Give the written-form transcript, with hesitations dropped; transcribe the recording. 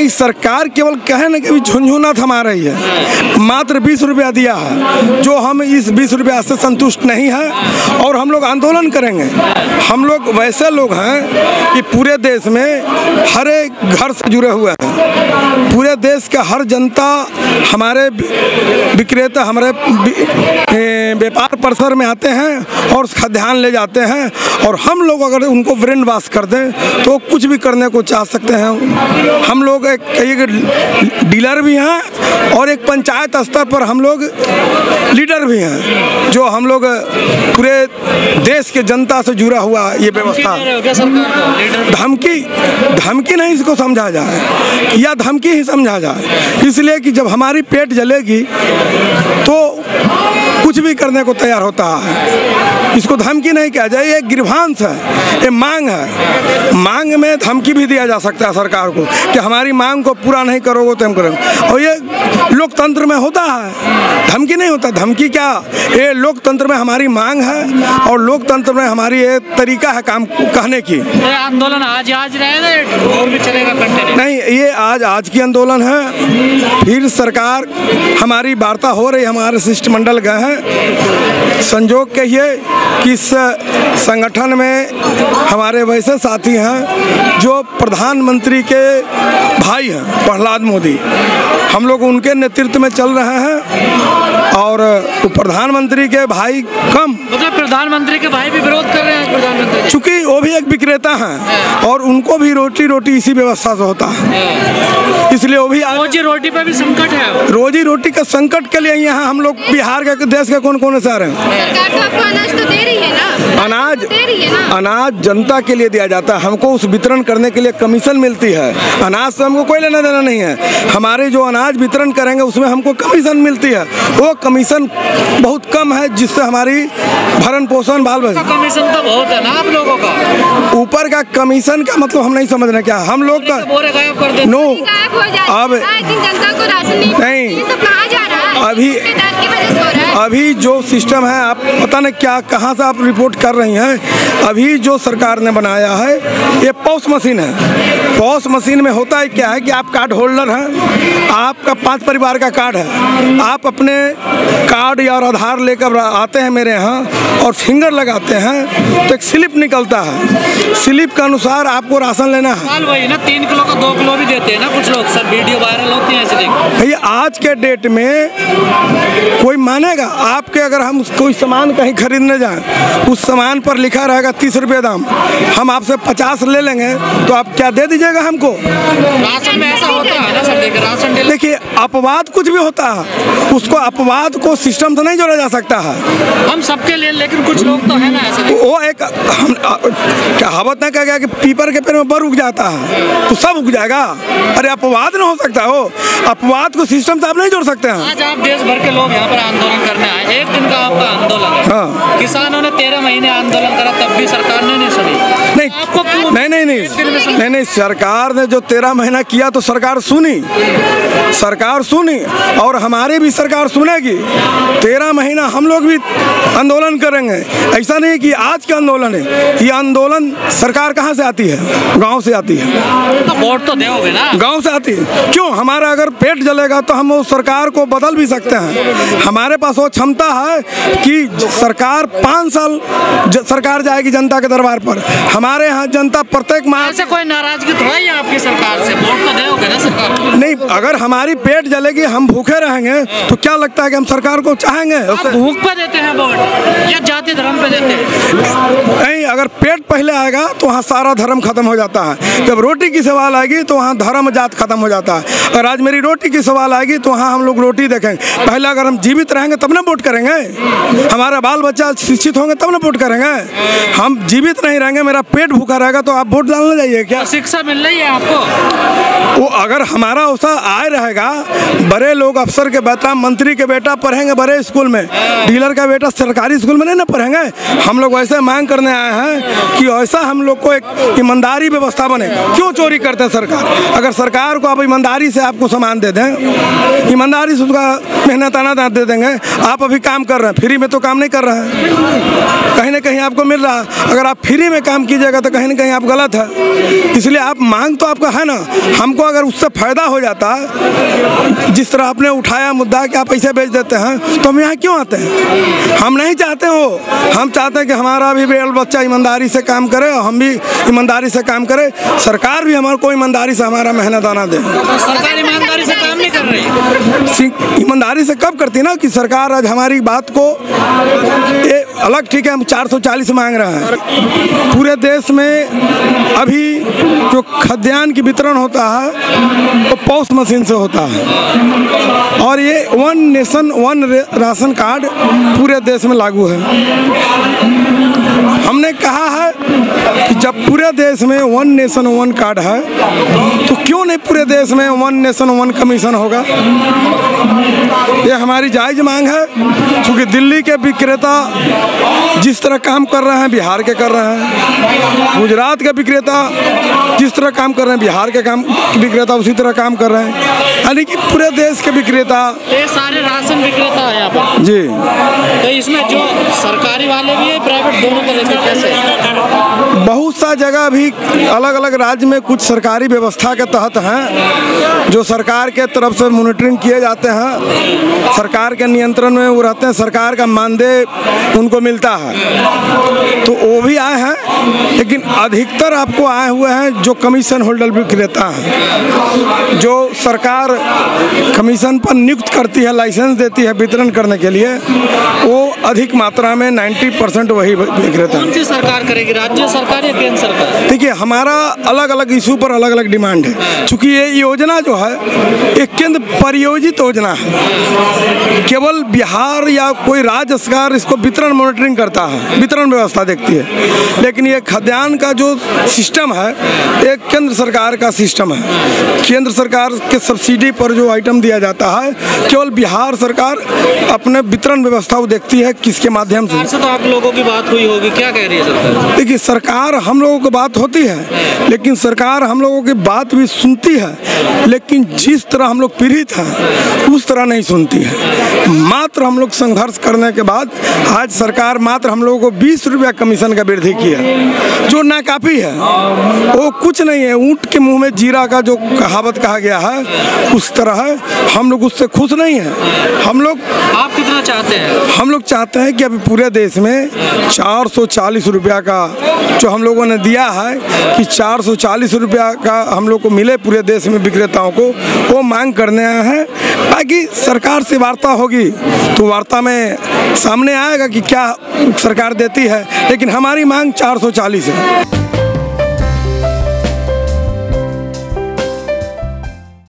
कि सरकार केवल कहे ना कि झुनझुना थमा रही है, मात्र 20 रुपया दिया है, जो हम इस 20 रुपया से संतुष्ट नहीं है और हम लोग आंदोलन करेंगे। हम लोग वैसे लोग हैं कि पूरे देश में हर एक घर से जुड़े हुए हैं, पूरे देश का हर जनता हमारे विक्रेता हमारे व्यापार परिसर में आते हैं और उसका ध्यान ले जाते हैं, और हम लोग अगर उनको ब्रेन वॉश कर दें तो कुछ भी करने को चाह सकते हैं। हम लोग एक डीलर भी हैं और एक पंचायत स्तर पर हम लोग लीडर भी हैं, जो हम लोग पूरे देश के जनता से जुड़ा हुआ ये व्यवस्था। धमकी नहीं इसको समझा जाए या धमकी ही समझा जाए, इसलिए कि जब हमारी पेट जलेगी तो कुछ भी करने को तैयार होता है। इसको धमकी नहीं कहा जाए, ये गिरभांस है, ये मांग है। मांग में धमकी भी दिया जा सकता है सरकार को कि हमारी मांग को पूरा नहीं करोगे तो हम करेंगे, और ये लोकतंत्र में होता है, धमकी नहीं होता। धमकी क्या, ये लोकतंत्र में हमारी मांग है और लोकतंत्र में हमारी ये तरीका है काम कहने की। आंदोलन आज रहेगा और भी चलेगा कंटिन्यू? नहीं, ये आज की आंदोलन है। फिर सरकार हमारी वार्ता हो रही, हमारे शिष्टमंडल गए हैं। संजोग कहिए कि इस संगठन में हमारे वैसे साथी हैं जो प्रधानमंत्री के भाई हैं, प्रहलाद मोदी। हम लोग उनके नेतृत्व में चल रहे हैं और प्रधानमंत्री के भाई कम, मतलब प्रधानमंत्री के भाई भी विरोध कर रहे हैं प्रधानमंत्री, चूँकि वो भी एक विक्रेता हैं और उनको भी रोटी इसी व्यवस्था से होता है, इसलिए वो भी रोजी रोटी पे भी संकट है। रोजी रोटी का संकट के लिए यहाँ हम लोग बिहार के देश के कौन से आ रहे हैं? सरकार तो आपको अनाज तो दे रही है ना? अनाज जनता के लिए दिया जाता है, हमको उस वितरण करने के लिए कमीशन मिलती है। अनाज से हमको कोई लेना देना नहीं है, हमारे जो अनाज वितरण करेंगे उसमें हमको कमीशन मिलती है। वो कमीशन बहुत कम है जिससे हमारी भरण पोषण बाल बच्चे। कमीशन तो बहुत है ना आप लोगों का, ऊपर का कमीशन का मतलब हम नहीं समझ रहे क्या हम लोग का नो अब जनता को राशन नहीं कहाँ जा रहा है? अभी जो सिस्टम है, आप पता नहीं क्या कहाँ से आप रिपोर्ट कर रही हैं। अभी जो सरकार ने बनाया है ये पॉस मशीन है। पॉस मशीन में होता है क्या है कि आप कार्ड होल्डर हैं, आपका 5 परिवार का कार्ड है, आप अपने कार्ड या आधार लेकर आते हैं मेरे यहाँ और फिंगर लगाते हैं तो एक स्लिप निकलता है, स्लिप के अनुसार आपको राशन लेना है। वही ना 3 किलो का 2 किलो भी देते हैं ना कुछ लोग, सब वीडियो वायरल होती है ऐसे। भैया आज के डेट में कोई मानेगा आपके, अगर हम कोई सामान कहीं खरीदने जाएं उस सामान पर लिखा रहेगा 30 रुपये दाम, हम आपसे 50 ले लेंगे तो आप क्या दे दीजिएगा हमको? राशन में ऐसा होता है ना सर, राशन देखिए अपवाद कुछ भी होता है, उसको अपवाद को सिस्टम से नहीं जोड़ा जा सकता है। हम सबके लिए, लेकिन कुछ लोग तो है ना ऐसे। वो एक कहावत ना कह गया कि पीपर के पेड़ में बर उग जाता है तो सब उग जाएगा। अरे अपवाद ना हो सकता हो, अपवाद को सिस्टम से आप नहीं जोड़ सकते हैं। आज आप देश भर के लोग यहाँ पर आंदोलन करने आए, एक दिन का आपका आंदोलन है। हाँ। किसानों ने 13 महीने आंदोलन करा तब भी सरकार ने नहीं सुनी। नहीं आपको नहीं, सरकार ने जो 13 महीना किया तो सरकार सुनी और हमारी भी सरकार सुनेगी। 13 महीना हम लोग भी आंदोलन करेंगे। ऐसा नहीं कि आज का आंदोलन है, ये आंदोलन सरकार कहाँ से आती है? गाँव से आती है। तो वोट तो दोगे ना? गाँव से आती है। क्यों? हमारा अगर पेट जलेगा तो हम उस सरकार को बदल भी सकते हैं। हमारे पास वो क्षमता है कि सरकार 5 साल सरकार जाएगी जनता के दरबार पर। हमारे यहाँ जनता प्रत्येक माह से कोई नाराजगी तो है आपकी सरकार से? वोट तो दोगे ना सरकार? नहीं, अगर हमारी पेट जलेगी, हम भूखे रहेंगे तो क्या लगता है कि हम सरकार को चाहेंगे? भूख पे देते हैं वोट या जाति धर्म पे देते हैं? नहीं, अगर पेट पहले आएगा तो वहाँ सारा धर्म खत्म हो जाता है। जब रोटी की सवाल आएगी तो वहाँ धर्म जात खत्म हो जाता है। और आज मेरी रोटी की सवाल आएगी तो वहाँ हम लोग रोटी देखेंगे। पहले अगर हम जीवित रहेंगे तब ना वोट करेंगे, हमारा बाल बच्चा शिक्षित होंगे तब ना वोट करेंगे। हम जीवित नहीं रहेंगे, मेरा पेट भूखा रहेगा तो आप वोट डालने जाइए क्या? शिक्षा मिल रही है आपको? वो अगर हमारा ऐसा आय रहेगा, बड़े लोग अफसर के बेटा, मंत्री के बेटा पढ़ेंगे बड़े स्कूल में, डीलर का बेटा सरकारी स्कूल में नहीं ना पढ़ेंगे। हम लोग वैसे मांग करने आए हैं कि ऐसा हम लोग को एक ईमानदारी व्यवस्था बने। क्यों चोरी करते हैं सरकार? अगर सरकार को आप ईमानदारी से आपको सामान दे दें, ईमानदारी से उसका मेहनताना दे देंगे, आप अभी काम कर रहे हैं, फ्री में तो काम नहीं कर रहे हैं, कहीं ना कहीं आपको मिल रहा है। अगर आप फ्री में काम कीजिएगा तो कहीं ना कहीं आप गलत है। इसलिए आप मांग तो आपका है ना, हमको अगर उससे फायदा हो जाता, जिस तरह आपने उठाया मुद्दा कि आप पैसे बेच देते हैं, तो हम यहाँ क्यों आते हैं? हम नहीं चाहते हो, हम चाहते हैं कि हमारा भी बेल बच्चा ईमानदारी से काम करे और हम भी ईमानदारी से काम करें, सरकार भी हमारे को ईमानदारी से हमारा मेहनत आना दे। सरकार ईमानदारी से काम नहीं कर रही। ईमानदारी से कब करती ना कि सरकार आज हमारी बात को ये अलग, ठीक है हम 440 मांग रहे हैं। पूरे देश में अभी जो खाद्यान्न की वितरण होता है वो पॉस मशीन से होता है, और ये one nation one ration card पूरे देश में लागू है। हमने कहा है कि जब पूरे देश में वन नेशन वन कार्ड है, तो क्यों नहीं पूरे देश में वन नेशन वन कमीशन होगा? ये हमारी जायज़ मांग है, क्योंकि दिल्ली के विक्रेता जिस तरह काम कर रहे हैं बिहार के कर रहे हैं, गुजरात के विक्रेता जिस तरह काम कर रहे हैं बिहार के विक्रेता उसी तरह काम कर रहे हैं, यानी कि पूरे देश के विक्रेता, ये सारे राशन विक्रेता है यहाँ पर जी। तो इसमें जो सरकारी वाले भी है, प्राइवेट दोनों तरह के कैसे? बहुत सा जगह भी अलग अलग राज्य में कुछ सरकारी व्यवस्था के तहत हैं, जो सरकार के तरफ से मॉनिटरिंग किए जाते हैं, सरकार के नियंत्रण में वो रहते हैं, सरकार का मानदेय उनको मिलता है, तो वो भी आए हैं। लेकिन अधिकतर आपको आए हुए हैं जो कमीशन होल्डर विक्रेता हैं, जो सरकार कमीशन पर नियुक्त करती है, लाइसेंस देती है वितरण करने के लिए, वो अधिक मात्रा में 90% वही विक्रेता। कौन सी सरकार करेगी, राज्य सरकार या केंद्र सरकार? देखिए हमारा अलग अलग इशू पर अलग अलग डिमांड है, क्योंकि ये योजना जो है एक केंद्र परियोजित योजना है। केवल बिहार या कोई राज्य सरकार इसको वितरण मॉनिटरिंग करता है, वितरण व्यवस्था देखती है, लेकिन ये खाद्यान्न का जो सिस्टम है एक केंद्र सरकार का सिस्टम है। केंद्र सरकार के सब्सिडी पर जो आइटम दिया जाता है, केवल बिहार सरकार अपने वितरण व्यवस्था को देखती है किसके माध्यम से। तो आप लोगों की बात हुई होगी, क्या कह रही है सरकार? देखिए सरकार हम लोगों की बात होती है, लेकिन सरकार हम लोगों की बात भी सुनती है, लेकिन जिस तरह हम लोग पीड़ित हैं उस तरह नहीं सुनती है। मात्र हम लोग संघर्ष करने के बाद आज सरकार मात्र हम लोगों को 20 रुपया कमीशन का वृद्धि की है, जो नाकाफी है, वो कुछ नहीं है। ऊँट के मुंह में जीरा का जो कहावत कहा गया है उस तरह है। हम लोग उससे खुश नहीं हैं। हम लोग, आप कितना चाहते हैं? हम लोग चाहते हैं कि अभी पूरे देश में 440 रुपया का जो हम लोगों ने दिया है कि 440 रुपया का हम लोग को मिले पूरे देश में विक्रेताओं को, वो मांग करने आए हैं। बाकी सरकार से वार्ता होगी तो वार्ता में सामने आएगा कि क्या सरकार देती है, लेकिन हमारी मांग 440 है।